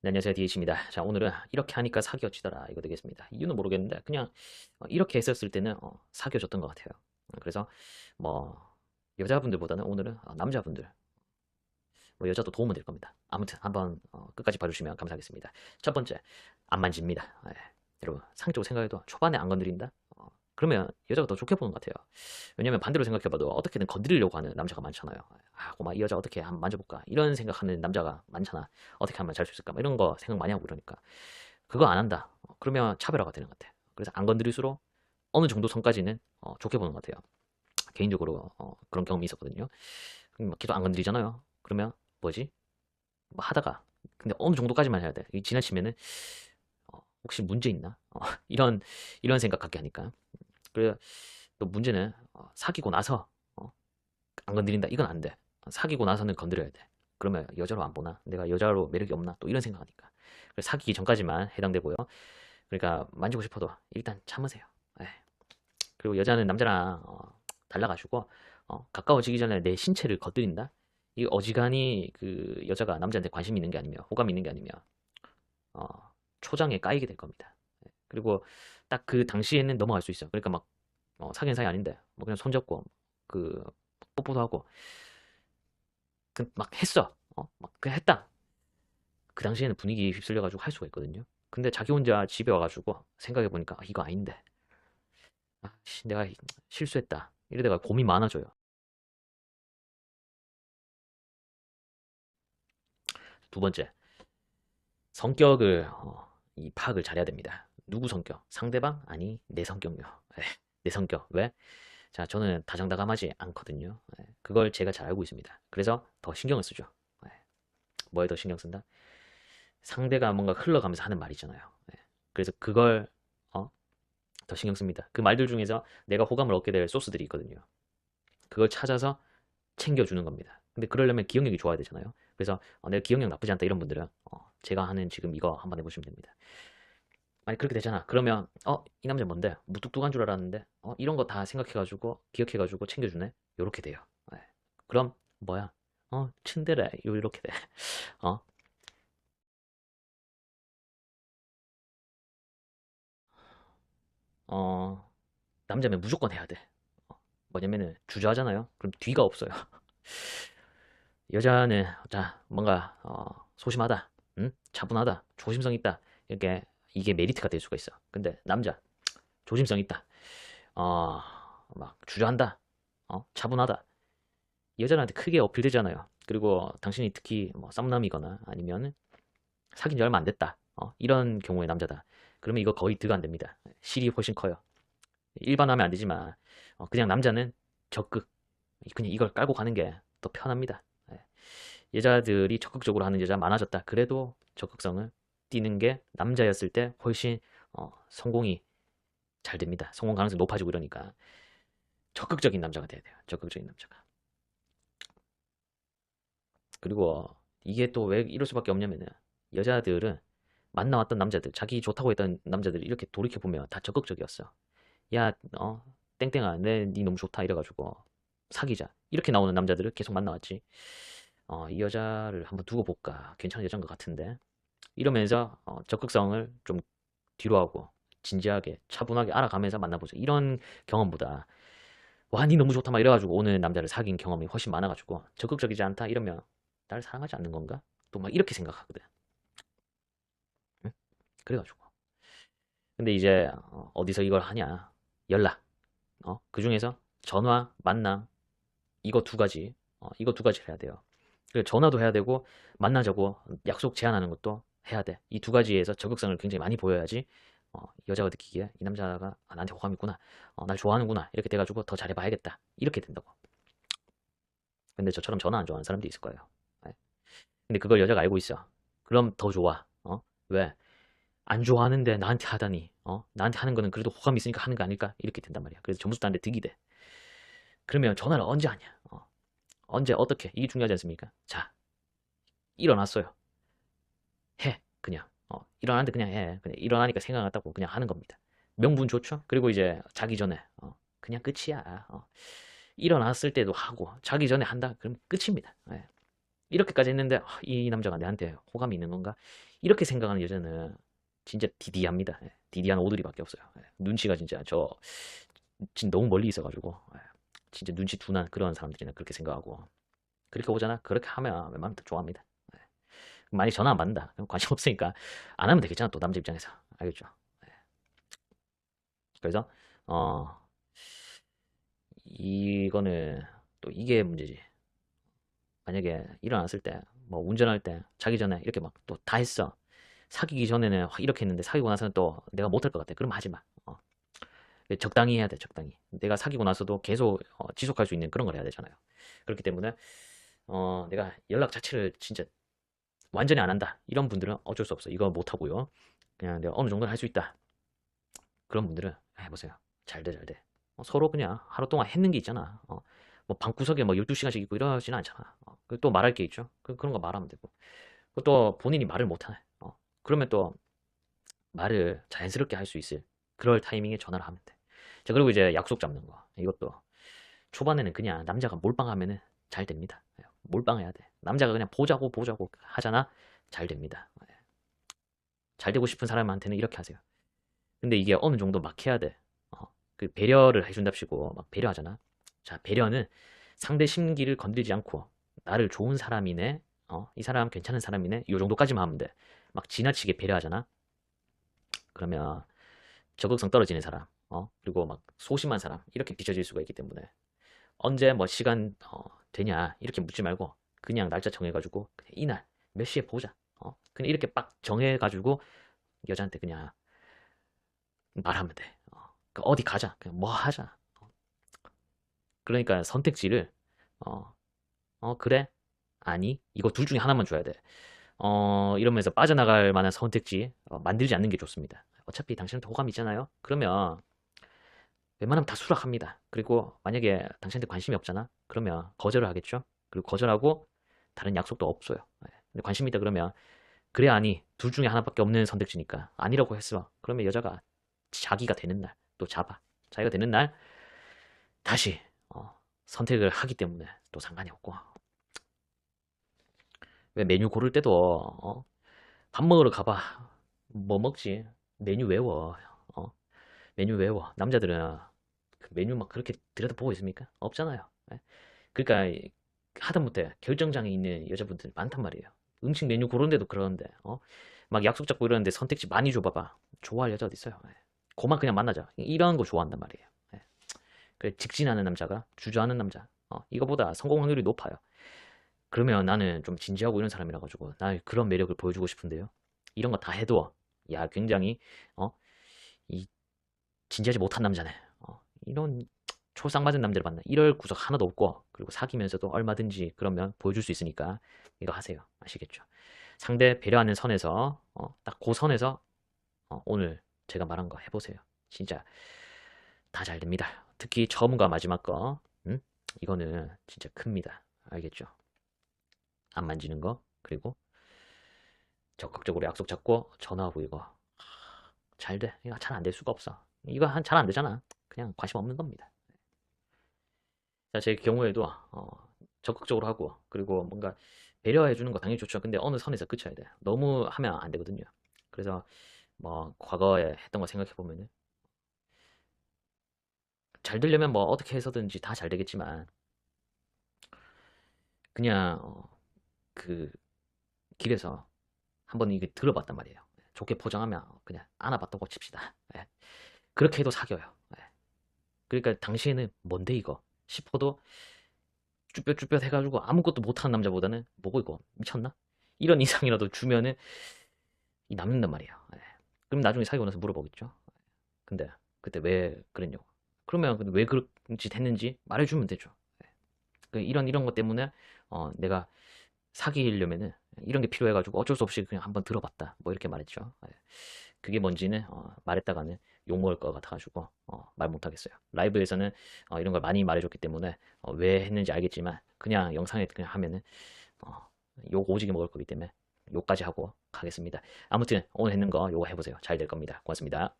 네, 안녕하세요. DH입니다. 자, 오늘은 이렇게 하니까 사귀어지더라. 이거 되겠습니다. 이유는 모르겠는데, 그냥 이렇게 했었을 때는 사귀어졌던 것 같아요. 그래서 뭐, 여자분들보다는 오늘은 남자분들, 뭐 여자도 도움은 될 겁니다. 아무튼 한번 끝까지 봐주시면 감사하겠습니다. 첫 번째, 안 만집니다. 예. 여러분, 상적으로 생각해도 초반에 안 건드린다? 그러면 여자가 더 좋게 보는 것 같아요. 왜냐면 반대로 생각해봐도 어떻게든 건드리려고 하는 남자가 많잖아요. 아, 고마, 이 여자 어떻게 한번 만져볼까? 이런 생각하는 남자가 많잖아. 어떻게 하면 잘 수 있을까? 뭐 이런 거 생각 많이 하고 그러니까. 그거 안 한다. 그러면 차별화가 되는 것 같아. 그래서 안 건드릴수록 어느 정도 선까지는 좋게 보는 것 같아요. 개인적으로 그런 경험이 있었거든요. 계속 안 건드리잖아요. 그러면 뭐지? 뭐 하다가 근데 어느 정도까지만 해야 돼. 지나치면은 혹시 문제 있나? 이런 생각 갖게 하니까. 그래 또 문제는 사귀고 나서 안 건드린다. 이건 안 돼. 사귀고 나서는 건드려야 돼. 그러면 여자로 안 보나? 내가 여자로 매력이 없나? 또 이런 생각하니까. 그래서 사귀기 전까지만 해당되고요. 그러니까 만지고 싶어도 일단 참으세요. 에. 그리고 여자는 남자랑 달라가지고 가까워지기 전에 내 신체를 건드린다. 이 어지간히 그 여자가 남자한테 관심 있는 게 아니면 호감 있는 게 아니면 어, 초장에 까이게 될 겁니다. 그리고 딱 그 당시에는 넘어갈 수 있어. 그러니까 막 사귄 사이 아닌데 뭐 그냥 손잡고 그 뽀뽀도 하고 막 했어. 막 그냥 했다. 그 당시에는 분위기 휩쓸려가지고 할 수가 있거든요. 근데 자기 혼자 집에 와가지고 생각해보니까 이거 아닌데. 내가 실수했다. 이러다가 고민 많아져요. 두 번째, 성격을 이 파악을 잘해야 됩니다. 누구 성격? 상대방? 아니 내 성격요. 내 성격. 왜? 자, 저는 다정다감하지 않거든요. 그걸 제가 잘 알고 있습니다. 그래서 더 신경을 쓰죠. 예, 뭐에 더 신경 쓴다? 상대가 뭔가 흘러가면서 하는 말 있잖아요. 그래서 그걸 어, 더 신경 씁니다. 그 말들 중에서 내가 호감을 얻게 될 소스들이 있거든요. 그걸 찾아서 챙겨주는 겁니다. 근데 그러려면 기억력이 좋아야 되잖아요. 그래서 내가 기억력 나쁘지 않다 이런 분들은 제가 하는 지금 이거 한번 해보시면 됩니다. 만약 그렇게 되잖아. 그러면 이 남자 뭔데? 무뚝뚝한 줄 알았는데 이런 거 다 생각해가지고 기억해가지고 챙겨주네. 요렇게 돼요. 네. 그럼 뭐야? 츤데레 요렇게 돼. 어? 어, 남자면 무조건 해야 돼. 뭐냐면은 주저하잖아요. 그럼 뒤가 없어요. 여자는 자 뭔가 소심하다, 응? 차분하다, 조심성 있다. 이렇게 이게 메리트가 될 수가 있어. 근데 남자 조심성 있다, 어, 막 주저한다, 차분하다. 여자한테 크게 어필되잖아요. 그리고 당신이 특히 뭐 썸남이거나 아니면 사귄 지 얼마 안 됐다. 이런 경우에 남자다. 그러면 이거 거의 득 안 됩니다. 실이 훨씬 커요. 일반화하면 안 되지만 그냥 남자는 적극 그냥 이걸 깔고 가는 게 더 편합니다. 예. 여자들이 적극적으로 하는 여자 많아졌다. 그래도 적극성을 띠는 게 남자였을 때 훨씬 성공이 잘 됩니다. 성공 가능성이 높아지고 이러니까 적극적인 남자가 돼야 돼요. 적극적인 남자가. 그리고 이게 또 왜 이럴 수밖에 없냐면은 여자들은 만나왔던 남자들, 자기 좋다고 했던 남자들이 이렇게 돌이켜보면 다 적극적이었어. 야, 땡땡아, 네 너무 좋다 이래가지고 사귀자. 이렇게 나오는 남자들을 계속 만나왔지. 이 여자를 한번 두고 볼까? 괜찮은 여자인 것 같은데. 이러면서 적극성을 좀 뒤로 하고 진지하게 차분하게 알아가면서 만나보자. 이런 경험보다 와, 니 너무 좋다 막 이래가지고 오는 남자를 사귄 경험이 훨씬 많아가지고 적극적이지 않다 이러면 날 사랑하지 않는 건가? 또 막 이렇게 생각하거든. 응? 그래가지고. 근데 이제 어디서 이걸 하냐? 연락. 그 중에서 전화, 만남 이거 두 가지. 이거 두 가지를 해야 돼요. 그리고 전화도 해야 되고 만나자고 약속 제안하는 것도 해야 돼. 이 두 가지에서 적극성을 굉장히 많이 보여야지 여자가 느끼기에 이 남자가 나한테 호감이 있구나, 날 좋아하는구나 이렇게 돼가지고 더 잘해봐야겠다 이렇게 된다고. 근데 저처럼 전화 안 좋아하는 사람도 있을 거예요. 네. 근데 그걸 여자가 알고 있어. 그럼 더 좋아. 왜? 안 좋아하는데 나한테 하다니. 나한테 하는 거는 그래도 호감이 있으니까 하는 거 아닐까? 이렇게 된단 말이야. 그래서 점수 따는데 득이 돼. 그러면 전화를 언제 하냐? 언제 어떻게? 이게 중요하지 않습니까? 자, 일어났어요. 해. 그냥. 일어나는데 그냥 해. 그냥 일어나니까 생각났다고 그냥 하는 겁니다. 명분 좋죠? 그리고 이제 자기 전에 그냥 끝이야. 일어났을 때도 하고 자기 전에 한다? 그럼 끝입니다. 예. 이렇게까지 했는데 이 남자가 내한테 호감이 있는 건가? 이렇게 생각하는 여자는 진짜 디디합니다. 예, 디디한 오드리밖에 없어요. 예, 눈치가 진짜 진짜 너무 멀리 있어가지고 진짜 눈치 둔한 그런 사람들이나 그렇게 생각하고 그렇게 오잖아. 그렇게 하면 웬만하면 더 좋아합니다. 예, 많이 전화 안 받는다. 그럼 관심 없으니까 안 하면 되겠잖아. 또 남자 입장에서 알겠죠? 예, 그래서 어 이거는 또 이게 문제지. 만약에 일어났을 때, 뭐 운전할 때, 자기 전에 이렇게 막 또 다 했어. 사귀기 전에는 이렇게 했는데 사귀고 나서는 또 내가 못할 것 같아. 그럼 하지 마. 적당히 해야 돼, 적당히. 내가 사귀고 나서도 계속 지속할 수 있는 그런 걸 해야 되잖아요. 그렇기 때문에 내가 연락 자체를 진짜 완전히 안 한다. 이런 분들은 어쩔 수 없어. 이거 못 하고요. 그냥 내가 어느 정도는 할 수 있다. 그런 분들은 해보세요. 잘 돼, 잘 돼. 서로 그냥 하루 동안 했는 게 있잖아. 뭐 방구석에 뭐 12시간씩 있고 이러지는 않잖아. 또 말할 게 있죠. 그런 거 말하면 되고. 또 본인이 말을 못하네. 그러면 또 말을 자연스럽게 할 수 있을 그럴 타이밍에 전화를 하면 돼. 자, 그리고 이제 약속 잡는 거. 이것도 초반에는 그냥 남자가 몰빵하면은 잘 됩니다. 몰빵해야 돼. 남자가 그냥 보자고 보자고 하잖아. 잘 됩니다. 잘 되고 싶은 사람한테는 이렇게 하세요. 근데 이게 어느 정도 막 해야 돼. 그 배려를 해준답시고 막 배려하잖아. 자, 배려는 상대 심기를 건드리지 않고 나를 좋은 사람이네, 이 사람 괜찮은 사람이네, 요 정도까지만 하면 돼. 막 지나치게 배려하잖아. 그러면 적극성 떨어지는 사람, 그리고 막 소심한 사람 이렇게 비춰질 수가 있기 때문에 언제 뭐 시간 되냐 이렇게 묻지 말고 그냥 날짜 정해가지고 그냥 이날 몇 시에 보자. 그냥 이렇게 빡 정해가지고 여자한테 그냥 말하면 돼. 그러니까 어디 가자. 그냥 뭐 하자. 그러니까 선택지를 어, 그래? 아니? 이거 둘 중에 하나만 줘야 돼. 이러면서 빠져나갈 만한 선택지 만들지 않는 게 좋습니다. 어차피 당신한테 호감이 있잖아요. 그러면 웬만하면 다 수락합니다. 그리고 만약에 당신한테 관심이 없잖아. 그러면 거절을 하겠죠. 그리고 거절하고 다른 약속도 없어요. 예. 근데 관심 있다 그러면 그래 아니 둘 중에 하나밖에 없는 선택지니까 아니라고 했어. 그러면 여자가 자기가 되는 날 또 잡아. 자기가 되는 날 다시 선택을 하기 때문에 또 상관이 없고 왜 메뉴 고를 때도 밥 먹으러 가봐. 뭐 먹지? 메뉴 외워. 어? 메뉴 외워. 남자들은 그 메뉴 막 그렇게 들여다보고 있습니까? 없잖아요. 예? 그러니까 하다못해 결정장애 있는 여자분들 많단 말이에요. 음식 메뉴 고르는데도 그러는데 막 약속 잡고 이러는데 선택지 많이 줘봐봐. 좋아할 여자 어디 있어요? 예. 그만 그냥 만나자. 이런 거 좋아한단 말이에요. 예. 그 직진하는 남자가 주저하는 남자. 이거보다 성공 확률이 높아요. 그러면 나는 좀 진지하고 이런 사람이라 가지고 나 그런 매력을 보여주고 싶은데요. 이런 거 다 해도 야 굉장히 어, 이 진지하지 못한 남자네. 이런 초상맞은 남자를 만나 이럴 구석 하나도 없고 그리고 사귀면서도 얼마든지 그러면 보여줄 수 있으니까 이거 하세요. 아시겠죠? 상대 배려하는 선에서 딱 그 선에서 오늘 제가 말한 거 해보세요. 진짜 다 잘 됩니다. 특히 처음과 마지막 거 이거는 진짜 큽니다. 알겠죠? 안 만지는 거 그리고 적극적으로 약속 잡고 전화하고 이거 잘 돼. 이거 잘 안 될 수가 없어. 이거 잘 안 되잖아. 그냥 관심 없는 겁니다. 자, 제 경우에도 적극적으로 하고 그리고 뭔가 배려해 주는 거 당연히 좋죠. 근데 어느 선에서 그쳐야 돼. 너무 하면 안 되거든요. 그래서 뭐 과거에 했던 거 생각해 보면은 잘 되려면 뭐 어떻게 해서든지 다 잘 되겠지만 그냥 그 길에서 한번 이게 들어봤단 말이에요. 좋게 포장하면 그냥 안아봤다고 칩시다. 예. 그렇게 해도 사겨요. 예. 그러니까 당시에는 뭔데 이거 싶어도 쭈뼛쭈뼛 해가지고 아무것도 못하는 남자보다는 뭐고 이거 미쳤나? 이런 이상이라도 주면은 남는단 말이에요. 예. 그럼 나중에 사귀고 나서 물어보겠죠. 근데 그때 왜 그랬냐고. 그러면 근데 왜 그런 짓 했는지 말해주면 되죠. 예. 이런 것 때문에 내가 사귀려면은 이런 게 필요해가지고 어쩔 수 없이 그냥 한번 들어봤다. 뭐 이렇게 말했죠. 예. 그게 뭔지는 말했다가는 욕먹을 것 같아가지고 말 못하겠어요. 라이브에서는 이런 걸 많이 말해줬기 때문에 왜 했는지 알겠지만 그냥 영상에 그냥 하면은 어, 욕 오지게 먹을 거기 때문에 욕까지 하고 가겠습니다. 아무튼 오늘 했는 거 요거 해보세요. 잘 될 겁니다. 고맙습니다.